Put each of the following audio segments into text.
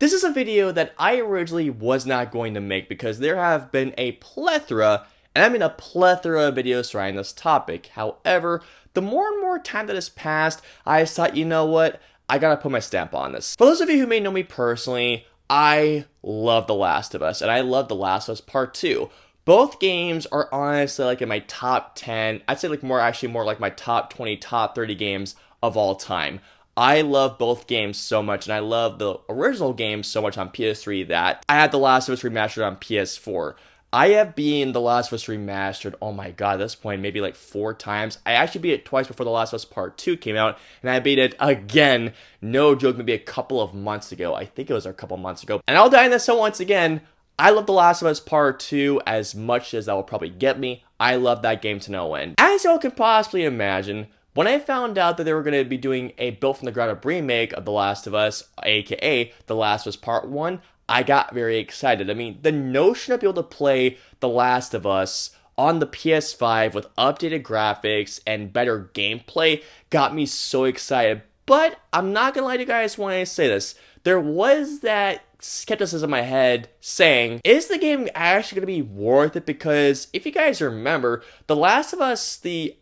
This is a video that I originally was not going to make because there have been a plethora, and I mean a plethora of videos surrounding this topic. However, the more and more time that has passed, I thought, you know what, I gotta put my stamp on this. For those of you who may know me personally, I love The Last of Us, and I love The Last of Us Part 2. Both games are honestly like in my top 10, I'd say like more like my top 20, top 30 games of all time. I love both games so much, and I love the original game so much on PS3 that I had The Last of Us Remastered on PS4. I have beaten The Last of Us Remastered, oh my god, at this point, maybe like 4 times. I actually beat it twice before The Last of Us Part 2 came out, and I beat it again, no joke, maybe a couple of months ago. I think it was a couple of months ago. And I'll die in this hill once again. I love The Last of Us Part 2 as much as that will probably get me. I love that game to no end. As y'all can possibly imagine, when I found out that they were going to be doing a built from the ground up remake of The Last of Us, aka The Last of Us Part 1, I got very excited. I mean, the notion of being able to play The Last of Us on the PS5 with updated graphics and better gameplay got me so excited. But I'm not going to lie to you guys when I say this. There was that skepticism in my head saying, is the game actually going to be worth it? Because if you guys remember, The Last of Us, the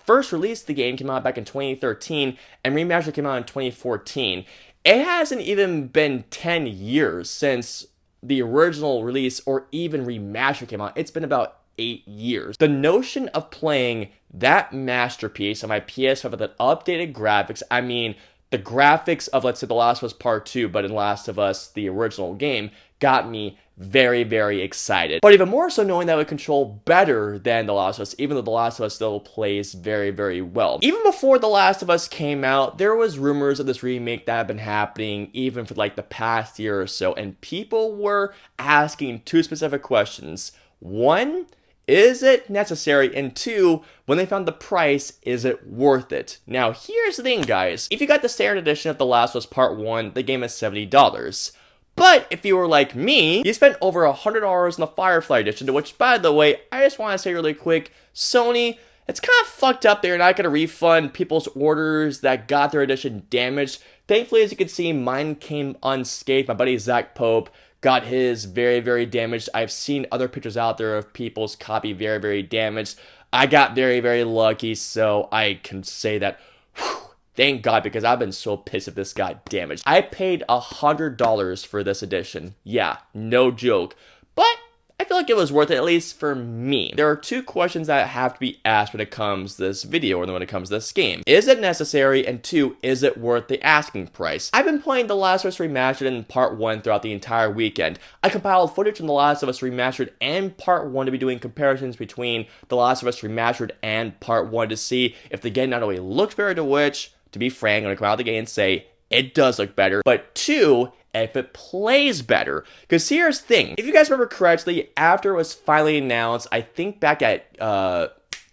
first release of the game came out back in 2013, and Remastered came out in 2014. It hasn't even been 10 years since the original release or even Remastered came out. It's been about 8 years. The notion of playing that masterpiece on my PS5 with updated graphics, I mean, the graphics of, let's say, The Last of Us Part 2, but in Last of Us, the original game, got me very, very excited. But even more so knowing that it would control better than The Last of Us, even though The Last of Us still plays very, very well. Even before The Last of Us came out, there was rumors of this remake that had been happening even for like the past year or so, and people were asking 2 specific questions. 1, is it necessary? And 2, when they found the price, is it worth it? Now, here's the thing, guys. If you got the standard edition of The Last of Us Part 1, the game is $70. But if you were like me, you spent over $100 on the Firefly edition, to which, by the way, I just want to say really quick, Sony, it's kind of fucked up. They're not going to refund people's orders that got their edition damaged. Thankfully, as you can see, mine came unscathed. My buddy Zach Pope got his very, very damaged. I've seen other pictures out there of people's copy very, very damaged. I got very, very lucky, so I can say that, whew, thank God, because I've been so pissed if this got damaged. I paid $100 for this edition. Yeah, no joke. But I feel like it was worth it, at least for me. There are 2 questions that have to be asked when it comes to this video or when it comes to this game. Is it necessary? And 2, is it worth the asking price? I've been playing The Last of Us Remastered in Part 1 throughout the entire weekend. I compiled footage from The Last of Us Remastered and Part 1 to be doing comparisons between The Last of Us Remastered and Part 1 to see if the game not only looks better, to which, to be frank, I'm going to come out of the game and say, it does look better, but 2, if it plays better. Because here's the thing, if you guys remember correctly, after it was finally announced, I think back at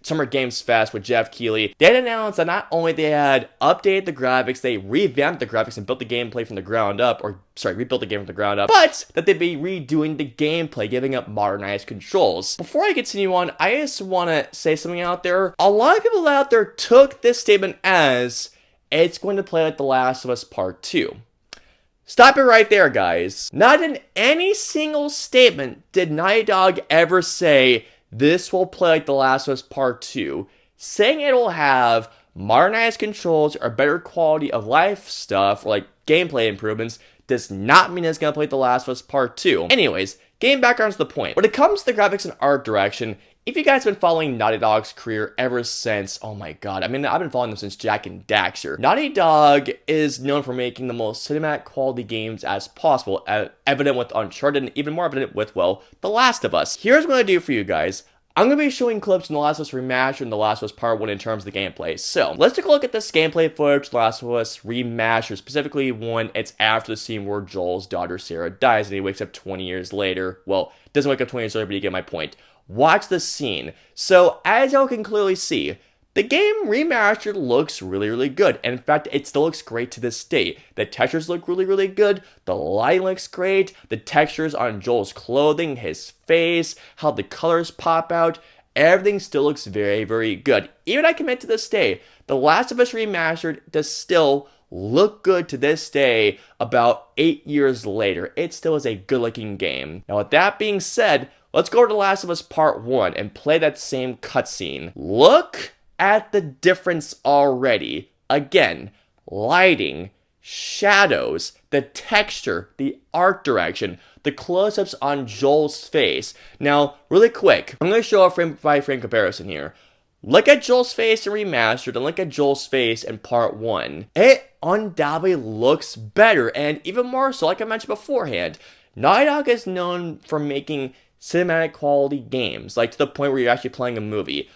Summer Games Fest with Jeff Keighley, they had announced that not only they had updated the graphics, they revamped the graphics and built the gameplay from the ground up, rebuilt the game from the ground up, but that they'd be redoing the gameplay, giving up modernized controls. Before I continue on, I just want to say something out there. A lot of people out there took this statement as, it's going to play like The Last of Us Part 2. Stop it right there, guys. Not in any single statement did Naughty Dog ever say, this will play like The Last of Us Part 2. Saying it'll have modernized controls or better quality of life stuff, or like gameplay improvements, does not mean it's going to play The Last of Us Part 2. Anyways, getting back on to the point. When it comes to the graphics and art direction, if you guys have been following Naughty Dog's career ever since, oh my god, I mean, I've been following them since Jak and Daxter. Naughty Dog is known for making the most cinematic quality games as possible, evident with Uncharted and even more evident with, well, The Last of Us. Here's what I'm going to do for you guys. I'm going to be showing clips from The Last of Us Remastered and The Last of Us Part 1 in terms of the gameplay. So, let's take a look at this gameplay footage, The Last of Us Remastered, specifically when it's after the scene where Joel's daughter Sarah dies and he wakes up 20 years later. Well, doesn't wake up 20 years later, but you get my point. Watch the scene. So, as y'all can clearly see, the game Remastered looks really, really good. And in fact, it still looks great to this day. The textures look really, really good. The lighting looks great. The textures on Joel's clothing, his face, how the colors pop out. Everything still looks very, very good. Even I commit to this day, The Last of Us Remastered does still look good to this day about 8 years later. It still is a good looking game. Now with that being said, let's go to The Last of Us Part 1 and play that same cutscene. Look at the difference already. Again, lighting, shadows, the texture, the art direction, the close-ups on Joel's face. Now, really quick, I'm going to show a frame-by-frame comparison here. Look at Joel's face in Remastered and look at Joel's face in Part 1. It undoubtedly looks better, and even more so, like I mentioned beforehand, Naughty Dog is known for making cinematic quality games, like to the point where you're actually playing a movie.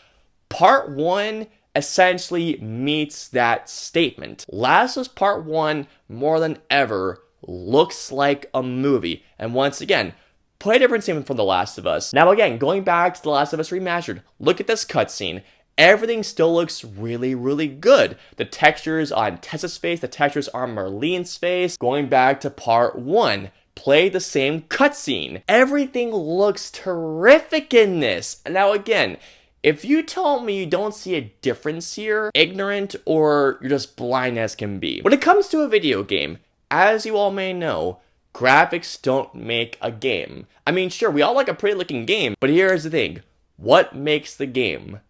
Part 1 essentially meets that statement. Last of Us Part 1, more than ever, looks like a movie. And once again, play a different scene from The Last of Us. Now again, going back to The Last of Us Remastered, look at this cutscene. Everything still looks really, really good. The textures on Tessa's face, the textures on Marlene's face. Going back to Part 1, play the same cutscene. Everything looks terrific in this. Now again, if you tell me you don't see a difference here, ignorant or you're just blind as can be. When it comes to a video game, as you all may know, graphics don't make a game. I mean, sure, we all like a pretty looking game, but here's the thing. What makes the game?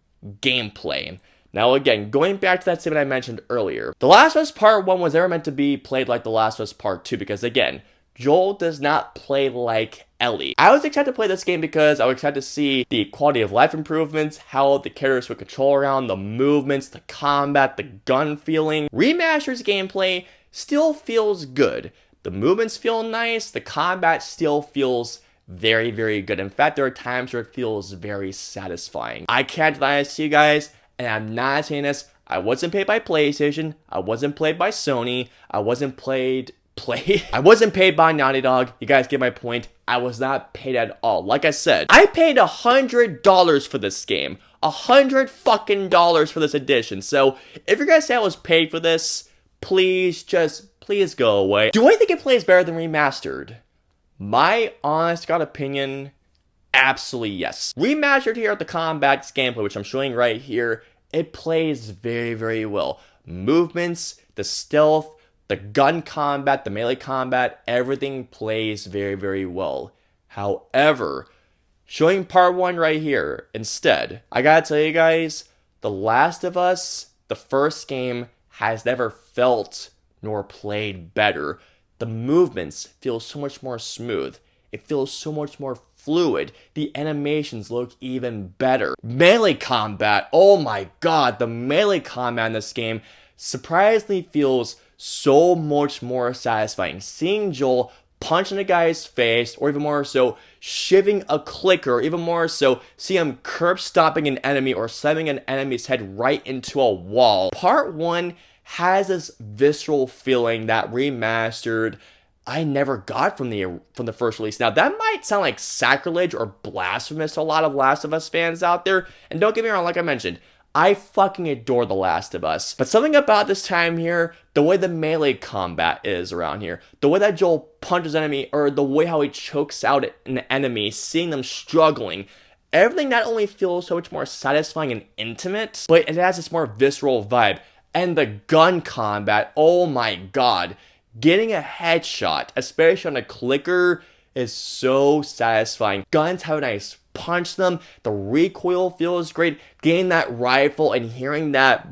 Gameplay. Now again, going back to that statement I mentioned earlier, The Last of Us Part 1 was never meant to be played like The Last of Us Part 2 because again, Joel does not play like Ellie. I was excited to play this game because I was excited to see the quality of life improvements, how the characters would control around, the movements, the combat, the gun feeling. Remastered's gameplay still feels good. The movements feel nice, the combat still feels very, very good. In fact, there are times where it feels very satisfying. I can't deny this to you guys, and I'm not saying this. I wasn't paid by PlayStation, I wasn't paid by Sony, I wasn't paid by Naughty Dog. You guys get my point. I was not paid at all. Like I said, I paid $100 for this game. $100 fucking dollars for this edition. So if you're gonna say I was paid for this, please go away. Do I think it plays better than Remastered? My honest God opinion, absolutely yes. Remastered here at the combat gameplay, which I'm showing right here, it plays very, very well. Movements, the stealth, the gun combat, the melee combat, everything plays very, very well. However, showing Part 1 right here, instead, I gotta tell you guys, The Last of Us, the first game, has never felt nor played better. The movements feel so much more smooth. It feels so much more fluid. The animations look even better. Melee combat, oh my god, the melee combat in this game surprisingly feels so much more satisfying. Seeing Joel punch in a guy's face, or even more so, shivving a clicker, or even more so, see him curb stomping an enemy or slamming an enemy's head right into a wall. Part 1 has this visceral feeling that Remastered I never got from the first release. Now that might sound like sacrilege or blasphemous to a lot of Last of Us fans out there, and don't get me wrong, like I mentioned, I fucking adore The Last of Us. But something about this time here, the way the melee combat is around here, the way that Joel punches enemy, or the way how he chokes out an enemy, seeing them struggling, everything not only feels so much more satisfying and intimate, but it has this more visceral vibe. And the gun combat, oh my god, getting a headshot, especially on a clicker, is so satisfying. Guns have a nice punch them, the recoil feels great, getting that rifle and hearing that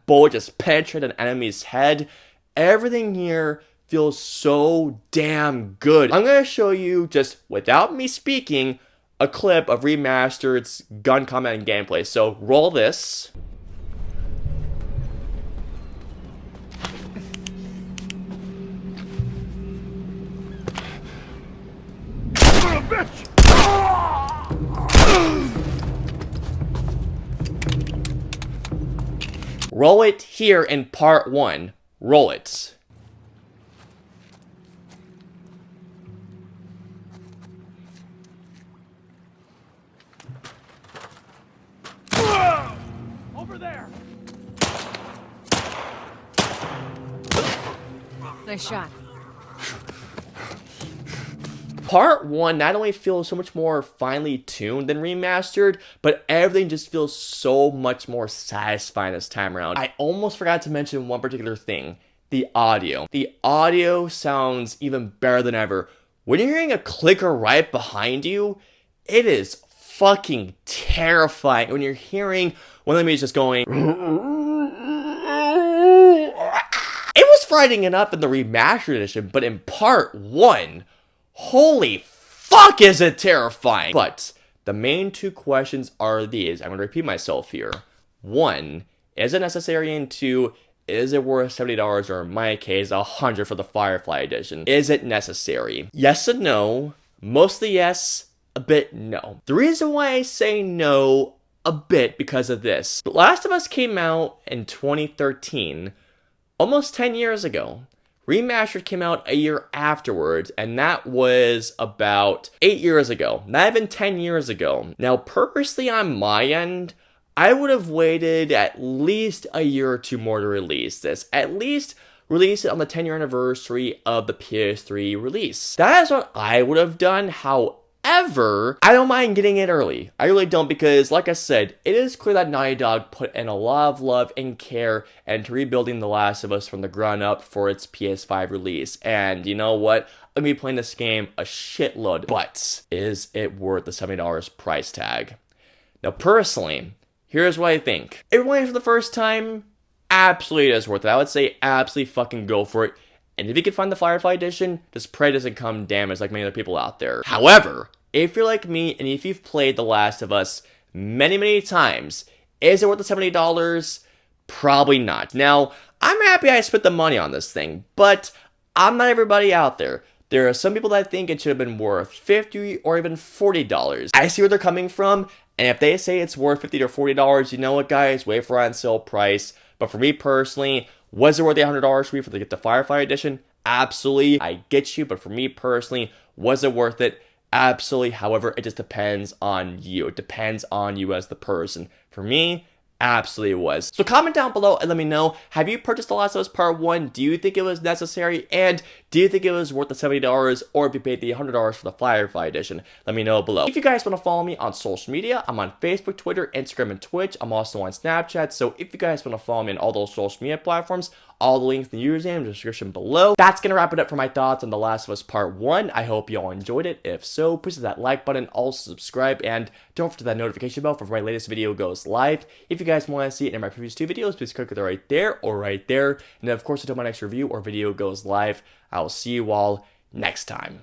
bullet just penetrate an enemy's head, everything here feels so damn good. I'm gonna show you, just without me speaking, a clip of Remastered's gun combat and gameplay. So roll this. Roll it here in Part 1. Roll it. Over there. Nice shot. Part 1 not only feels so much more finely tuned than Remastered, but everything just feels so much more satisfying this time around. I almost forgot to mention one particular thing. the audio. The audio sounds even better than ever. When you're hearing a clicker right behind you, it is fucking terrifying. When you're hearing one of them is just going, it was frightening enough in the remastered edition, but in part 1, holy fuck is it terrifying. But the main two questions are these. I'm going to repeat myself here. 1, is it necessary? And 2, is it worth $70 or in my case $100 for the Firefly edition? Is it necessary? Yes and no. Mostly yes, a bit no. The reason why I say no a bit because of this. The Last of Us came out in 2013, almost 10 years ago. Remastered came out a year afterwards, and that was about 8 years ago, not even 10 years ago. Now, purposely on my end, I would have waited at least a year or two more to release this. At least release it on the 10-year anniversary of the PS3 release. That is what I would have done. However, I don't mind getting it early. I really don't, because like I said, it is clear that Naughty Dog put in a lot of love and care into rebuilding The Last of Us from the ground up for its PS5 release. And you know what? I'm going to be playing this game a shitload. But is it worth the $70 price tag? Now, personally, here's what I think. If you're playing for the first time, absolutely it is worth it. I would say absolutely fucking go for it. And if you can find the Firefly edition, just pray it doesn't come damaged like many other people out there. However, if you're like me and if you've played The Last of Us many, many times, is it worth the $70? Probably not. Now, I'm happy I spent the money on this thing, but I'm not everybody out there. There are some people that think it should have been worth $50 or even $40. I see where they're coming from, and if they say it's worth $50 or $40, you know what, guys? Wait for on sale price. But for me personally, was it worth the $100 for me to get the Firefly edition? Absolutely. I get you, but for me personally, was it worth it? Absolutely. However, it just depends on you. It depends on you as the person. For me, absolutely it was. So comment down below and let me know, have you purchased The Last of Us Part 1? Do you think it was necessary? And do you think it was worth the $70? Or if you paid the $100 for the Firefly edition? Let me know below. If you guys want to follow me on social media, I'm on Facebook, Twitter, Instagram, and Twitch. I'm also on Snapchat. So if you guys want to follow me on all those social media platforms, all the links in the username in the description below. That's going to wrap it up for my thoughts on The Last of Us Part 1. I hope you all enjoyed it. If so, please hit that like button, also subscribe, and don't forget that notification bell for when my latest video goes live. If you guys want to see it in my previous 2 videos, please click it right there or right there. And of course, until my next review or video goes live, I'll see you all next time.